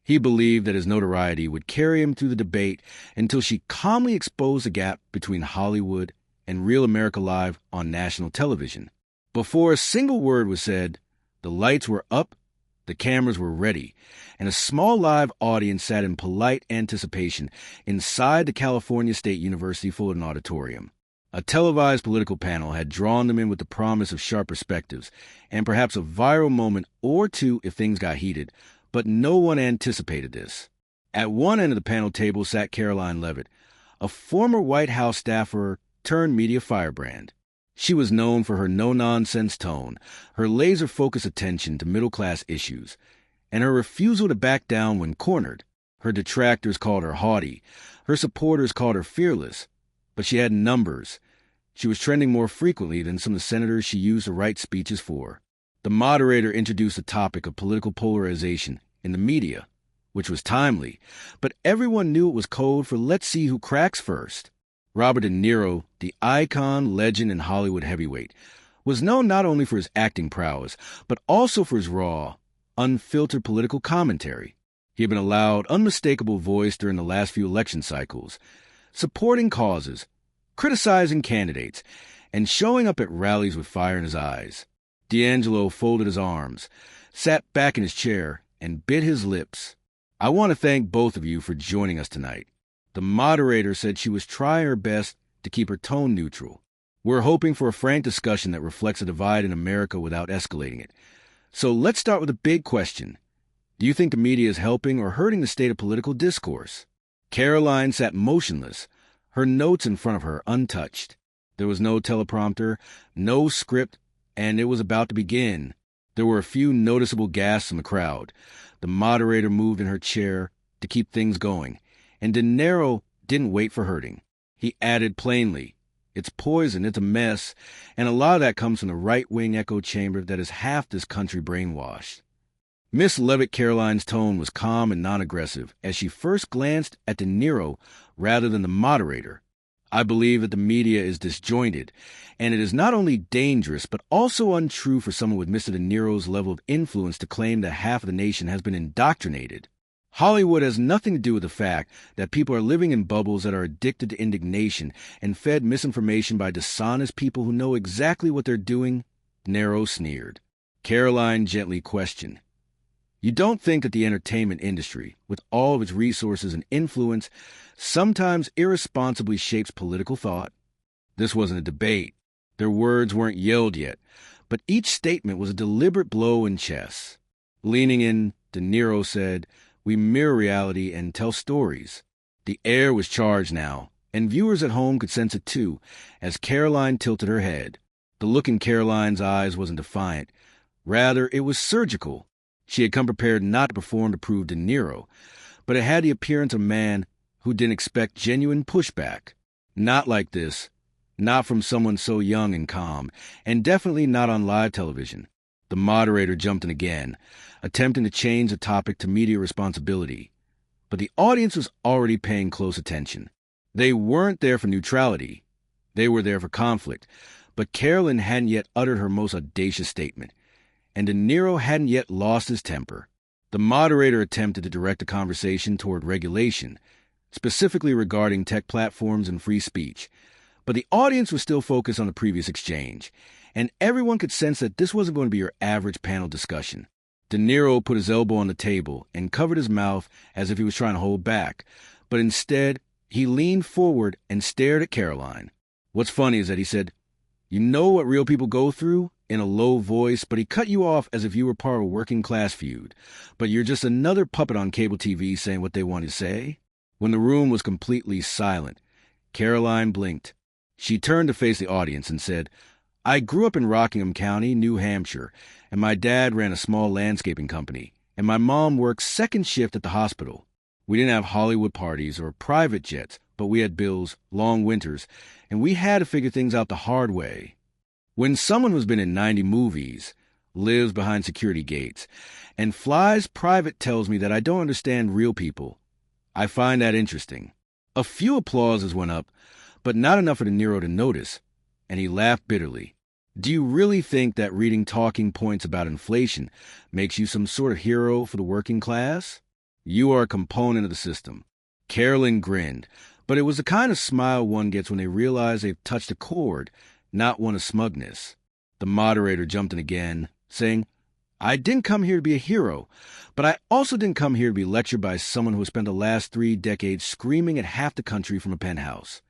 He believed that his notoriety would carry him through the debate until she calmly exposed the gap between Hollywood and Real America Live on national television. Before a single word was said, the lights were up, the cameras were ready, and a small live audience sat in polite anticipation inside the California State University Fullerton Auditorium. A televised political panel had drawn them in with the promise of sharp perspectives and perhaps a viral moment or two if things got heated, but no one anticipated this. At one end of the panel table sat Karoline Leavitt, a former White House staffer turned media firebrand. She was known for her no-nonsense tone, her laser-focused attention to middle-class issues, and her refusal to back down when cornered. Her detractors called her haughty, her supporters called her fearless, but she had numbers. She was trending more frequently than some of the senators she used to write speeches for. The moderator introduced the topic of political polarization in the media, which was timely, but everyone knew it was code for let's see who cracks first. Robert De Niro, the icon, legend, and Hollywood heavyweight, was known not only for his acting prowess, but also for his raw, unfiltered political commentary. He had been a loud, unmistakable voice during the last few election cycles, supporting causes, criticizing candidates, and showing up at rallies with fire in his eyes. D'Angelo folded his arms, sat back in his chair, and bit his lips. I want to thank both of you for joining us tonight. The moderator said she was trying her best to keep her tone neutral. We're hoping for a frank discussion that reflects a divide in America without escalating it. So let's start with a big question. Do you think the media is helping or hurting the state of political discourse? Karoline sat motionless, her notes in front of her untouched. There was no teleprompter, no script, and it was about to begin. There were a few noticeable gasps from the crowd. The moderator moved in her chair to keep things going, and De Niro didn't wait for hurting. He added plainly, "It's poison, it's a mess, and a lot of that comes from the right-wing echo chamber that is half this country brainwashed." Miss Leavitt Karoline's tone was calm and non-aggressive as she first glanced at De Niro rather than the moderator. "I believe that the media is disjointed, and it is not only dangerous but also untrue for someone with Mr. De Niro's level of influence to claim that half of the nation has been indoctrinated. Hollywood has nothing to do with the fact that people are living in bubbles that are addicted to indignation and fed misinformation by dishonest people who know exactly what they're doing," De Niro sneered. Karoline gently questioned, "You don't think that the entertainment industry, with all of its resources and influence, sometimes irresponsibly shapes political thought?" This wasn't a debate. Their words weren't yelled yet, but each statement was a deliberate blow in chess. Leaning in, De Niro said, "We mirror reality and tell stories." The air was charged now, and viewers at home could sense it too, as Karoline tilted her head. The look in Karoline's eyes wasn't defiant. Rather, it was surgical. She had come prepared not to perform to prove De Niro, but it had the appearance of a man who didn't expect genuine pushback. Not like this. Not from someone so young and calm, and definitely not on live television. The moderator jumped in again, attempting to change the topic to media responsibility. But the audience was already paying close attention. They weren't there for neutrality. They were there for conflict. But Karoline hadn't yet uttered her most audacious statement, and De Niro hadn't yet lost his temper. The moderator attempted to direct the conversation toward regulation, specifically regarding tech platforms and free speech. But the audience was still focused on the previous exchange, and everyone could sense that this wasn't going to be your average panel discussion. De Niro put his elbow on the table and covered his mouth as if he was trying to hold back, but instead he leaned forward and stared at Karoline. What's funny is that he said, "You know what real people go through?" in a low voice, but he cut you off as if you were part of a working-class feud. "But you're just another puppet on cable TV saying what they want to say." When the room was completely silent, Karoline blinked. She turned to face the audience and said, "I grew up in Rockingham County, New Hampshire, and my dad ran a small landscaping company, and my mom worked second shift at the hospital. We didn't have Hollywood parties or private jets, but we had bills, long winters, and we had to figure things out the hard way. When someone who's been in 90 movies, lives behind security gates, and flies private tells me that I don't understand real people, I find that interesting." A few applauses went up, but not enough for De Niro to notice, and he laughed bitterly. "Do you really think that reading talking points about inflation makes you some sort of hero for the working class? You are a component of the system. Karoline grinned, but it was the kind of smile one gets when they realize they've touched a chord, not one of smugness. The moderator jumped in again, saying, I didn't come here to be a hero, but I also didn't come here to be lectured by someone who has spent the last 3 decades screaming at half the country from a penthouse.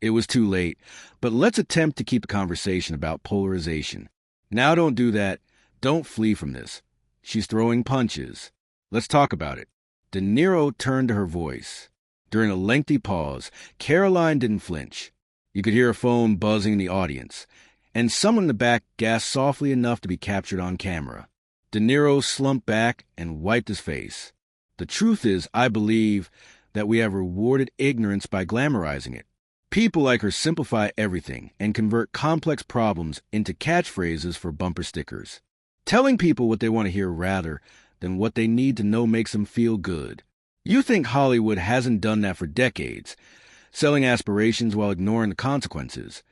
It was too late, but let's attempt to keep the conversation about polarization. Now don't do that. Don't flee from this. She's throwing punches. Let's talk about it. De Niro turned to her voice. During a lengthy pause, Karoline didn't flinch. You could hear a phone buzzing in the audience, and someone in the back gasped softly enough to be captured on camera. De Niro slumped back and wiped his face. The truth is, I believe that we have rewarded ignorance by glamorizing it. People like her simplify everything and convert complex problems into catchphrases for bumper stickers. Telling people what they want to hear rather than what they need to know makes them feel good. You think Hollywood hasn't done that for decades, selling aspirations while ignoring the consequences.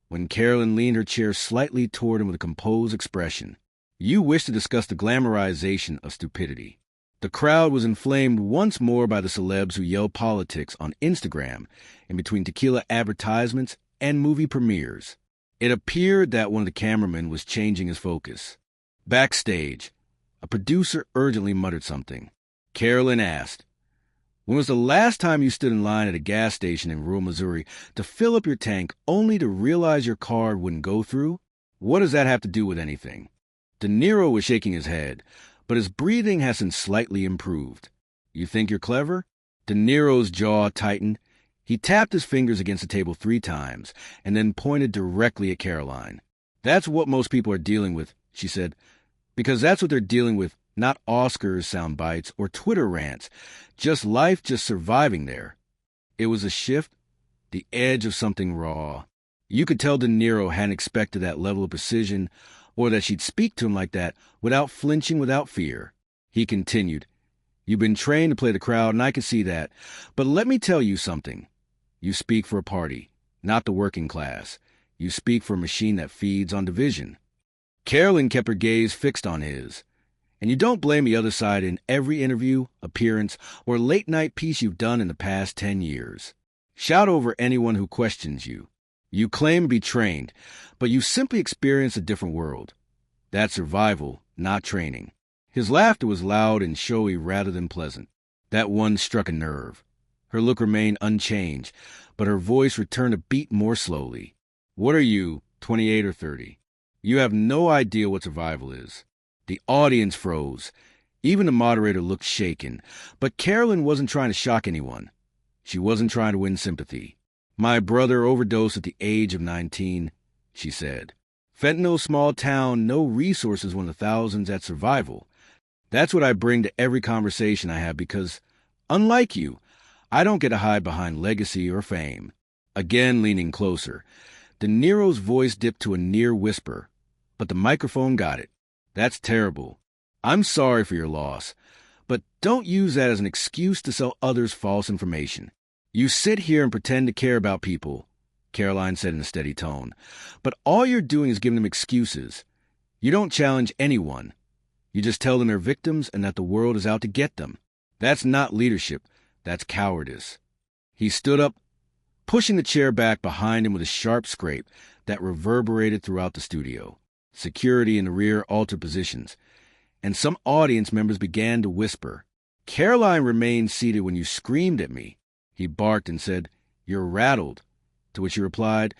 When Karoline leaned her chair slightly toward him with a composed expression, you wish to discuss the glamorization of stupidity. The crowd was inflamed once more by the celebs who yelled politics on Instagram in between tequila advertisements and movie premieres. It appeared that one of the cameramen was changing his focus. Backstage, a producer urgently muttered something. Karoline asked, when was the last time you stood in line at a gas station in rural Missouri to fill up your tank only to realize your card wouldn't go through? What does that have to do with anything? De Niro was shaking his head, but his breathing hasn't slightly improved. You think you're clever? De Niro's jaw tightened. He tapped his fingers against the table 3 times and then pointed directly at Karoline. That's what most people are dealing with, she said, because that's what they're dealing with, not Oscars sound bites or Twitter rants, just life just surviving there. It was a shift, the edge of something raw. You could tell De Niro hadn't expected that level of precision or that she'd speak to him like that without flinching, without fear. He continued, you've been trained to play the crowd, and I can see that. But let me tell you something. You speak for a party, not the working class. You speak for a machine that feeds on division. Karoline kept her gaze fixed on his. And you don't blame the other side in every interview, appearance, or late-night piece you've done in the past 10 years. Shout over anyone who questions you. You claim to be trained, but you simply experience a different world. That's survival, not training. His laughter was loud and showy rather than pleasant. That one struck a nerve. Her look remained unchanged, but her voice returned a beat more slowly. What are you, 28 or 30? You have no idea what survival is. The audience froze. Even the moderator looked shaken, but Karoline wasn't trying to shock anyone. She wasn't trying to win sympathy. My brother overdosed at the age of 19, she said. Fentanyl, small town, no resources, one of the thousands at survival. That's what I bring to every conversation I have because, unlike you, I don't get to hide behind legacy or fame. Again leaning closer, De Niro's voice dipped to a near whisper, but the microphone got it. That's terrible. I'm sorry for your loss, but don't use that as an excuse to sell others false information. You sit here and pretend to care about people, Karoline said in a steady tone, but all you're doing is giving them excuses. You don't challenge anyone. You just tell them they're victims and that the world is out to get them. That's not leadership. That's cowardice. He stood up, pushing the chair back behind him with a sharp scrape that reverberated throughout the studio. Security in the rear altered positions, and some audience members began to whisper. Karoline remained seated when you screamed at me. He barked and said, You're rattled. To which he replied,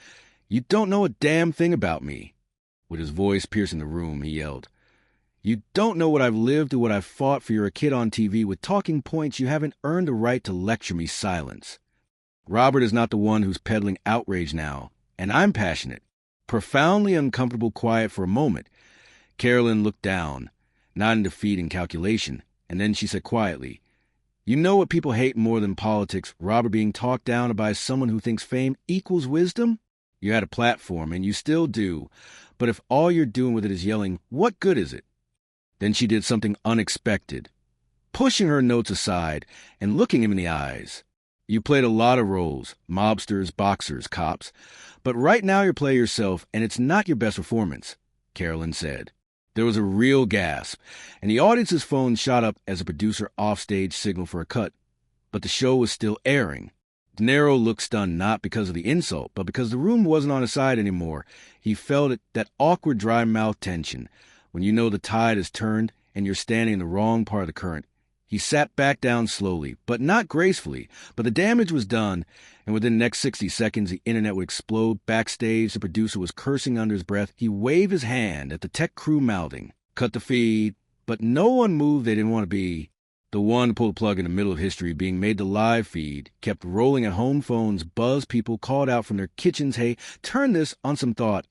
You don't know a damn thing about me. With his voice piercing the room, he yelled, You don't know what I've lived or what I've fought for. You're a kid on TV with talking points. You haven't earned the right to lecture me silence. Robert is not the one who's peddling outrage now, and I'm passionate. Profoundly uncomfortable quiet for a moment. Karoline looked down, not in defeat and calculation, and then she said quietly, You know what people hate more than politics, Robert being talked down by someone who thinks fame equals wisdom? You had a platform, and you still do, but if all you're doing with it is yelling, what good is it? Then she did something unexpected, pushing her notes aside and looking him in the eyes. You played a lot of roles, mobsters, boxers, cops, but right now you're playing yourself, and it's not your best performance, Karoline said. There was a real gasp, and the audience's phone shot up as a producer offstage signaled for a cut. But the show was still airing. De Niro looked stunned not because of the insult, but because the room wasn't on his side anymore. He felt it, that awkward dry mouth tension, when you know the tide has turned and you're standing in the wrong part of the current. He sat back down slowly, but not gracefully. But the damage was done, and within the next 60 seconds, the internet would explode. Backstage, the producer was cursing under his breath. He waved his hand at the tech crew, mouthing, "Cut the feed." But no one moved they didn't want to be. The one to pull the plug in the middle of history being made the live feed kept rolling at home phones. Buzzed people called out from their kitchens, "Hey, turn this on some thought."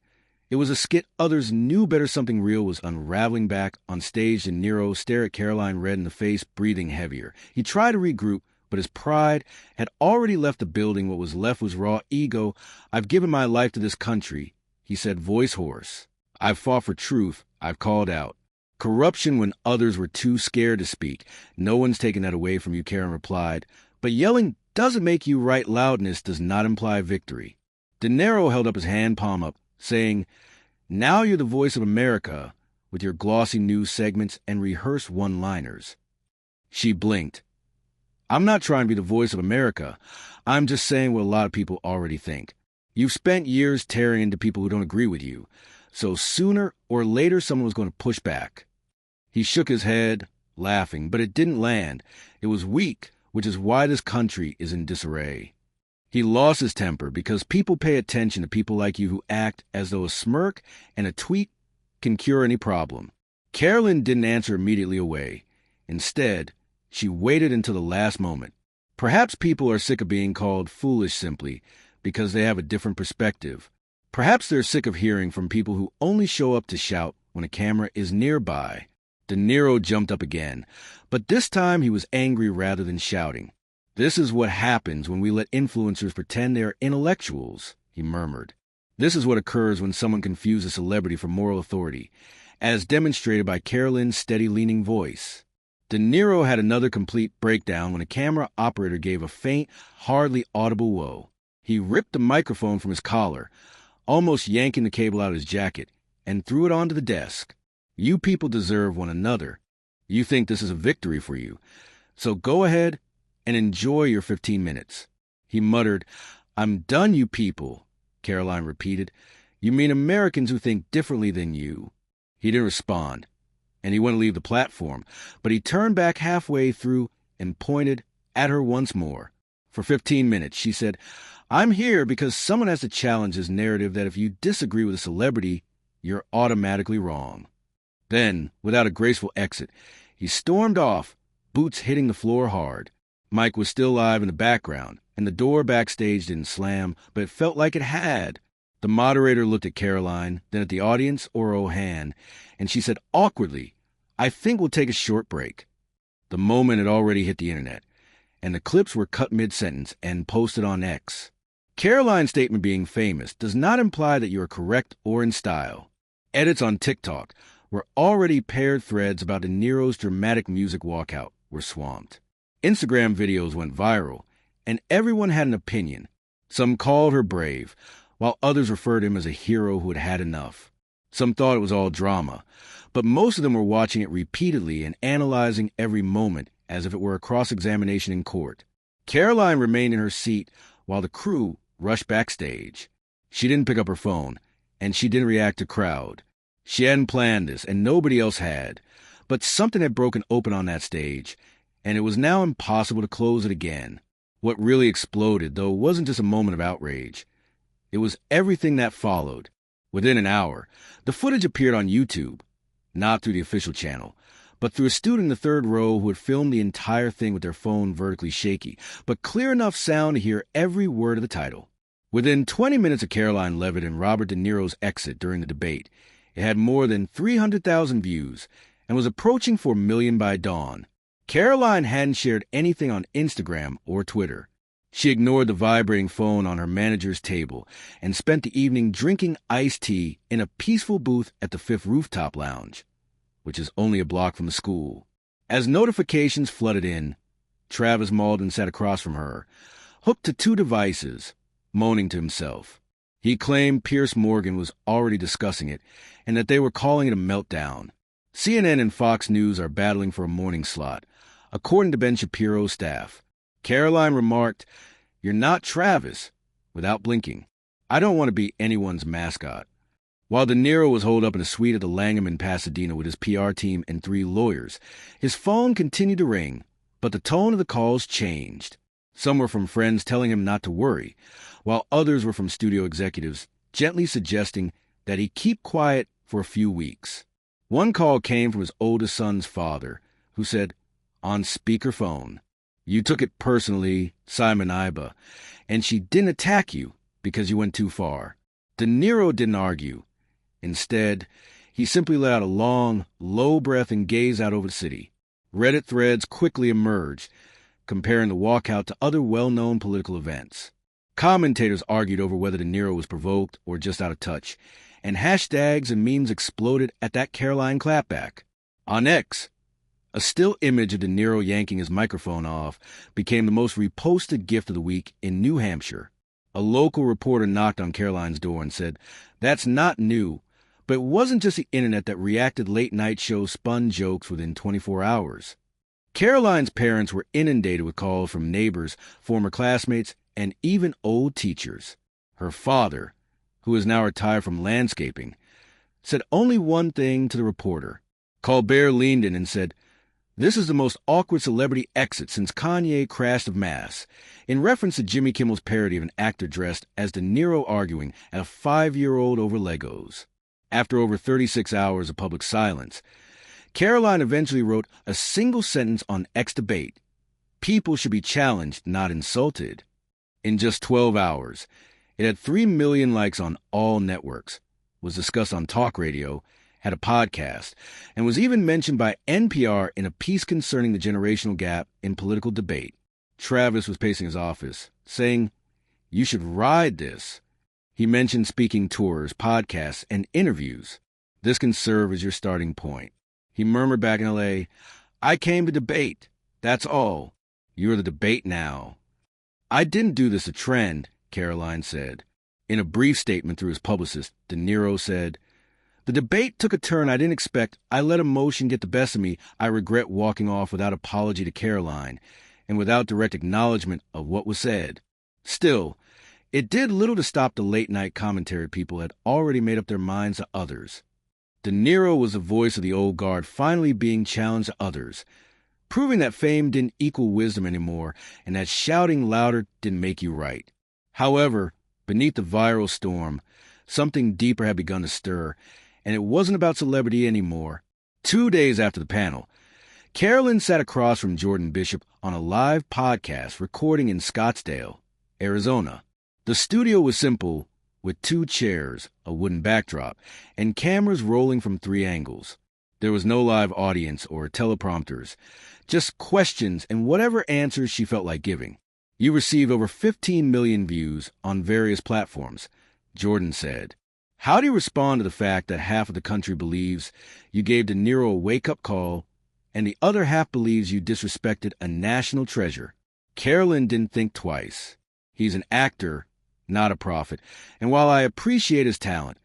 It was a skit others knew better. Something real was unraveling back. On stage, De Niro stared at Karoline red in the face, breathing heavier. He tried to regroup, but his pride had already left the building. What was left was raw ego. "I've given my life to this country," he said, voice hoarse. "I've fought for truth. I've called out corruption when others were too scared to speak." "No one's taken that away from you," Karen replied. "But yelling doesn't make you right. Loudness does not imply victory." De Niro held up his hand palm up, saying, "Now you're the voice of America with your glossy news segments and rehearsed one-liners." She blinked. "I'm not trying to be the voice of America. I'm just saying what a lot of people already think. You've spent years tearing into people who don't agree with you, so sooner or later someone was going to push back." He shook his head, laughing, but it didn't land. It was weak, which is why this country is in disarray. He lost his temper because people pay attention to people like you who act as though a smirk and a tweet can cure any problem. Karoline didn't answer immediately away. Instead, she waited until the last moment. Perhaps people are sick of being called foolish simply because they have a different perspective. Perhaps they're sick of hearing from people who only show up to shout when a camera is nearby. De Niro jumped up again, but this time he was angry rather than shouting. "This is what happens when we let influencers pretend they are intellectuals," he murmured. "This is what occurs when someone confuses celebrity for moral authority, as demonstrated by Karoline's steady leaning voice." De Niro had another complete breakdown when a camera operator gave a faint, hardly audible whoa. He ripped the microphone from his collar, almost yanking the cable out of his jacket, and threw it onto the desk. "You people deserve one another. You think this is a victory for you. So go ahead and enjoy your 15 minutes. He muttered, "I'm done, you people," Karoline repeated. "You mean Americans who think differently than you." He didn't respond, and he went to leave the platform, but he turned back halfway through and pointed at her once more. "For 15 minutes, she said, "I'm here because someone has to challenge this narrative that if you disagree with a celebrity, you're automatically wrong." Then, without a graceful exit, he stormed off, boots hitting the floor hard. Mike was still live in the background, and the door backstage didn't slam, but it felt like it had. The moderator looked at Karoline, then at the audience or O'Han, and she said awkwardly, "I think we'll take a short break." The moment had already hit the internet, and the clips were cut mid-sentence and posted on X. Karoline's statement being famous does not imply that you are correct or in style. Edits on TikTok, where already paired threads about De Niro's dramatic music walkout were swamped. Instagram videos went viral, and everyone had an opinion. Some called her brave, while others referred to him as a hero who had had enough. Some thought it was all drama, but most of them were watching it repeatedly and analyzing every moment as if it were a cross-examination in court. Karoline remained in her seat while the crew rushed backstage. She didn't pick up her phone, and she didn't react to crowd. She hadn't planned this, and nobody else had. But something had broken open on that stage, and it was now impossible to close it again. What really exploded, though, wasn't just a moment of outrage. It was everything that followed. Within an hour, the footage appeared on YouTube, not through the official channel, but through a student in the third row who had filmed the entire thing with their phone vertically shaky, but clear enough sound to hear every word of the title. Within 20 minutes of Karoline Leavitt and Robert De Niro's exit during the debate, it had more than 300,000 views and was approaching 4 million by dawn. Karoline hadn't shared anything on Instagram or Twitter. She ignored the vibrating phone on her manager's table and spent the evening drinking iced tea in a peaceful booth at the Fifth Rooftop Lounge, which is only a block from the school. As notifications flooded in, Travis Malden sat across from her, hooked to 2 devices, moaning to himself. He claimed Piers Morgan was already discussing it and that they were calling it a meltdown. CNN and Fox News are battling for a morning slot, according to Ben Shapiro's staff. Karoline remarked, "You're not Travis," without blinking. "I don't want to be anyone's mascot." While De Niro was holed up in a suite at the Langham in Pasadena with his PR team and 3 lawyers, his phone continued to ring, but the tone of the calls changed. Some were from friends telling him not to worry, while others were from studio executives gently suggesting that he keep quiet for a few weeks. One call came from his oldest son's father, who said, on speakerphone, "You took it personally, Simon Iba, and she didn't attack you because you went too far." De Niro didn't argue. Instead, he simply let out a long, low breath and gazed out over the city. Reddit threads quickly emerged, comparing the walkout to other well-known political events. Commentators argued over whether De Niro was provoked or just out of touch, and hashtags and memes exploded at that Karoline clapback. On X, a still image of De Niro yanking his microphone off became the most reposted gift of the week in New Hampshire. A local reporter knocked on Karoline's door and said, "That's not new," but it wasn't just the internet that reacted late-night show spun jokes within 24 hours. Karoline's parents were inundated with calls from neighbors, former classmates, and even old teachers. Her father, who is now retired from landscaping, said only one thing to the reporter. Colbert leaned in and said, "This is the most awkward celebrity exit since Kanye crashed of mass," in reference to Jimmy Kimmel's parody of an actor dressed as De Niro arguing at a 5-year-old over Legos. After over 36 hours of public silence, Karoline eventually wrote a single sentence on X debate: "People should be challenged, not insulted." In just 12 hours, it had 3 million likes on all networks, was discussed on talk radio, had a podcast, and was even mentioned by NPR in a piece concerning the generational gap in political debate. Travis was pacing his office, saying, "You should ride this." He mentioned speaking tours, podcasts, and interviews. "This can serve as your starting point." He murmured back in L.A., "I came to debate. That's all. You're the debate now." "I didn't do this a trend," Karoline said. In a brief statement through his publicist, De Niro said, "The debate took a turn I didn't expect. I let emotion get the best of me. I regret walking off without apology to Karoline and without direct acknowledgement of what was said. Still, it did little to stop the late-night commentary people had already made up their minds to others." De Niro was the voice of the old guard finally being challenged to others, proving that fame didn't equal wisdom anymore and that shouting louder didn't make you right. However, beneath the viral storm, something deeper had begun to stir, and it wasn't about celebrity anymore. 2 days after the panel, Karoline sat across from Jordan Bishop on a live podcast recording in Scottsdale, Arizona. The studio was simple, with 2 chairs, a wooden backdrop, and cameras rolling from 3 angles. There was no live audience or teleprompters, just questions and whatever answers she felt like giving. "You received over 15 million views on various platforms," Jordan said. "How do you respond to the fact that half of the country believes you gave De Niro a wake-up call and the other half believes you disrespected a national treasure?" Karoline didn't think twice. "He's an actor, not a prophet, and while I appreciate his talent,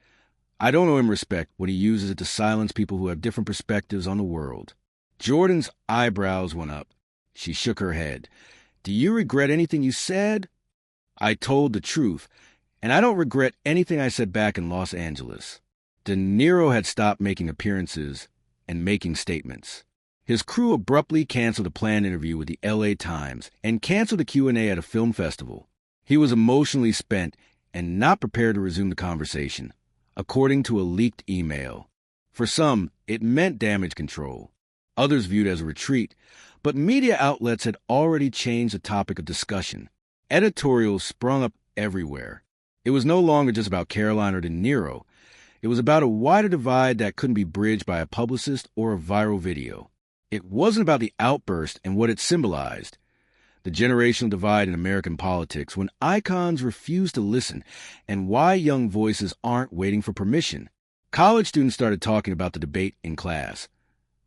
I don't owe him respect when he uses it to silence people who have different perspectives on the world." Jordan's eyebrows went up. She shook her head. "Do you regret anything you said?" "I told the truth, and I don't regret anything I said back in Los Angeles." De Niro had stopped making appearances and making statements. His crew abruptly canceled a planned interview with the LA Times and canceled a Q&A at a film festival. He was emotionally spent and not prepared to resume the conversation, according to a leaked email. For some, it meant damage control. Others viewed it as a retreat, but media outlets had already changed the topic of discussion. Editorials sprung up everywhere. It was no longer just about Karoline or De Niro. It was about a wider divide that couldn't be bridged by a publicist or a viral video. It wasn't about the outburst and what it symbolized. The generational divide in American politics when icons refuse to listen and why young voices aren't waiting for permission. College students started talking about the debate in class.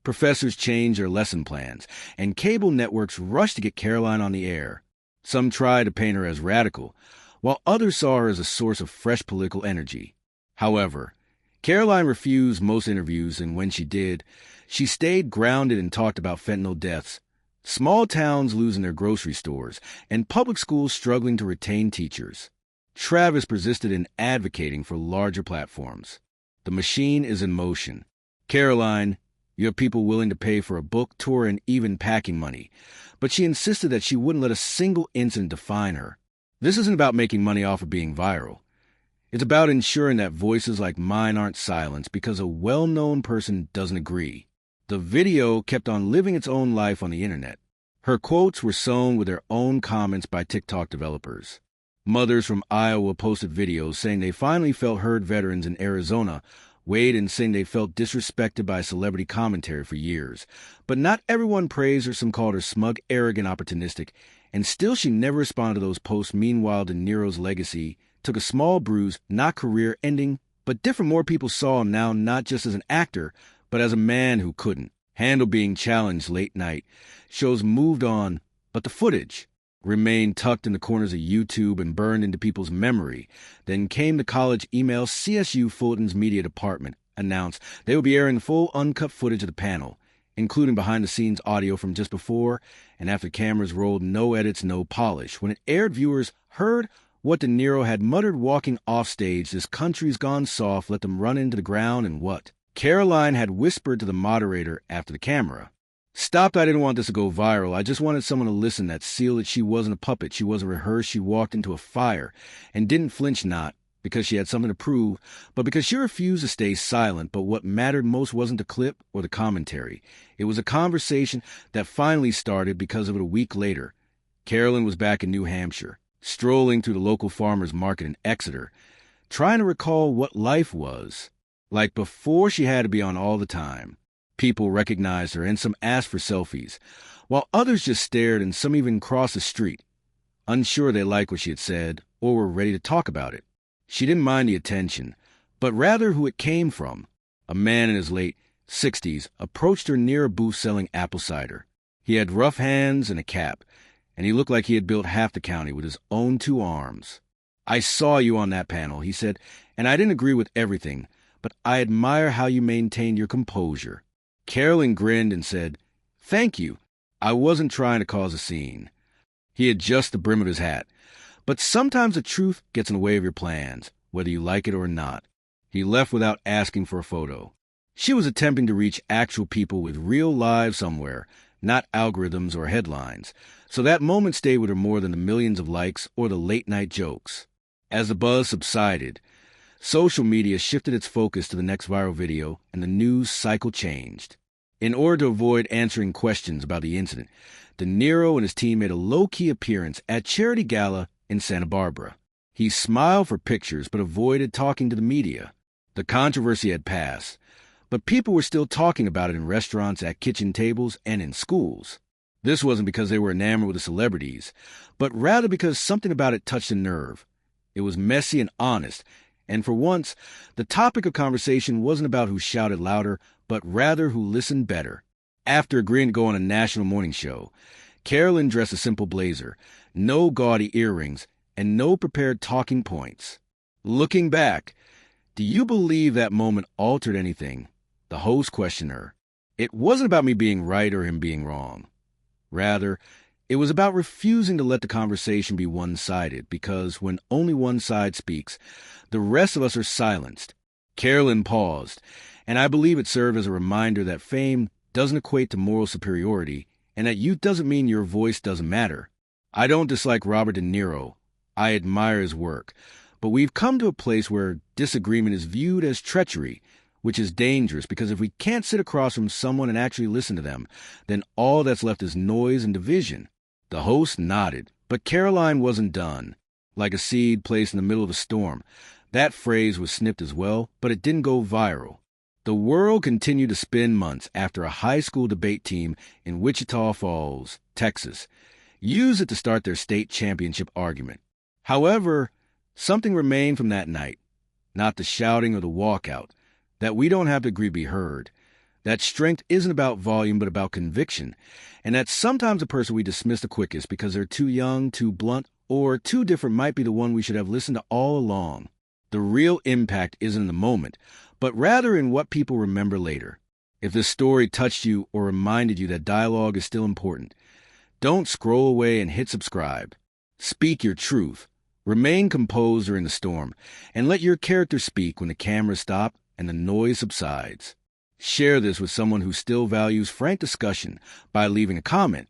Professors changed their lesson plans, and cable networks rushed to get Karoline on the air. Some tried to paint her as radical, while others saw her as a source of fresh political energy. However, Karoline refused most interviews, and when she did, she stayed grounded and talked about fentanyl deaths, small towns losing their grocery stores, and public schools struggling to retain teachers. Travis persisted in advocating for larger platforms. The machine is in motion. Karoline, you have people willing to pay for a book tour and even packing money, but she insisted that she wouldn't let a single incident define her. This isn't about making money off of being viral. It's about ensuring that voices like mine aren't silenced because a well-known person doesn't agree. The video kept on living its own life on the internet. Her quotes were sown with their own comments by TikTok developers. Mothers from Iowa posted videos saying they finally felt heard. Veterans in Arizona weighed in saying they felt disrespected by celebrity commentary for years. But not everyone praised her. Some called her smug, arrogant, opportunistic, and still she never responded to those posts. Meanwhile, De Niro's legacy took a small bruise, not career-ending, but different. More people saw him now not just as an actor, but as a man who couldn't handle being challenged late night. Shows moved on, but the footage remained tucked in the corners of YouTube and burned into people's memory. Then came the college email. CSU Fulton's media department announced they would be airing full uncut footage of the panel, including behind-the-scenes audio from just before and after cameras rolled. No edits, no polish. When it aired, viewers heard what De Niro had muttered walking off stage: "This country's gone soft, let them run into the ground," and what Karoline had whispered to the moderator after the camera. "Stopped. I didn't want this to go viral. I just wanted someone to listen that seal that she wasn't a puppet. She wasn't rehearsed. She walked into a fire and didn't flinch, not because she had something to prove, but because she refused to stay silent. But what mattered most wasn't the clip or the commentary. It was a conversation that finally started because of it a week later. Karoline was back in New Hampshire, strolling through the local farmers market in Exeter, trying to recall what life was like before she had to be on all the time. People recognized her, and some asked for selfies, while others just stared, and some even crossed the street, unsure they liked what she had said or were ready to talk about it. She didn't mind the attention, but rather who it came from. A man in his late 60s approached her near a booth selling apple cider. He had rough hands and a cap, and he looked like he had built half the county with his own 2 arms. "I saw you on that panel," he said, "and I didn't agree with everything, but I admire how you maintained your composure." Karoline grinned and said, "Thank you. I wasn't trying to cause a scene." He adjusted the brim of his hat. "But sometimes the truth gets in the way of your plans, whether you like it or not." He left without asking for a photo. She was attempting to reach actual people with real lives somewhere, not algorithms or headlines. So that moment stayed with her more than the millions of likes or the late-night jokes. As the buzz subsided, social media shifted its focus to the next viral video, and the news cycle changed. In order to avoid answering questions about the incident, De Niro and his team made a low-key appearance at charity gala in Santa Barbara. He smiled for pictures but avoided talking to the media. The controversy had passed, but people were still talking about it in restaurants, at kitchen tables, and in schools. This wasn't because they were enamored with the celebrities, but rather because something about it touched a nerve. It was messy and honest, and for once, the topic of conversation wasn't about who shouted louder, but rather who listened better. After agreeing to go on a national morning show, Karoline dressed a simple blazer, no gaudy earrings, and no prepared talking points. Looking back, do you believe that moment altered anything? The host questioned her. It wasn't about me being right or him being wrong. Rather, it was about refusing to let the conversation be one-sided, because when only one side speaks, the rest of us are silenced. Karoline paused, and I believe it served as a reminder that fame doesn't equate to moral superiority, and that youth doesn't mean your voice doesn't matter. I don't dislike Robert De Niro. I admire his work. But we've come to a place where disagreement is viewed as treachery, which is dangerous, because if we can't sit across from someone and actually listen to them, then all that's left is noise and division. The host nodded, but Karoline wasn't done. Like a seed placed in the middle of a storm, that phrase was snipped as well, but it didn't go viral. The world continued to spin months after a high school debate team in Wichita Falls, Texas, used it to start their state championship argument. However, something remained from that night. Not the shouting or the walkout. That we don't have to agree to be heard. That strength isn't about volume but about conviction. And that sometimes the person we dismiss the quickest because they're too young, too blunt, or too different might be the one we should have listened to all along. The real impact isn't in the moment, but rather in what people remember later. If this story touched you or reminded you that dialogue is still important, don't scroll away and hit subscribe. Speak your truth. Remain composed during the storm, and let your character speak when the cameras stop and the noise subsides. Share this with someone who still values frank discussion by leaving a comment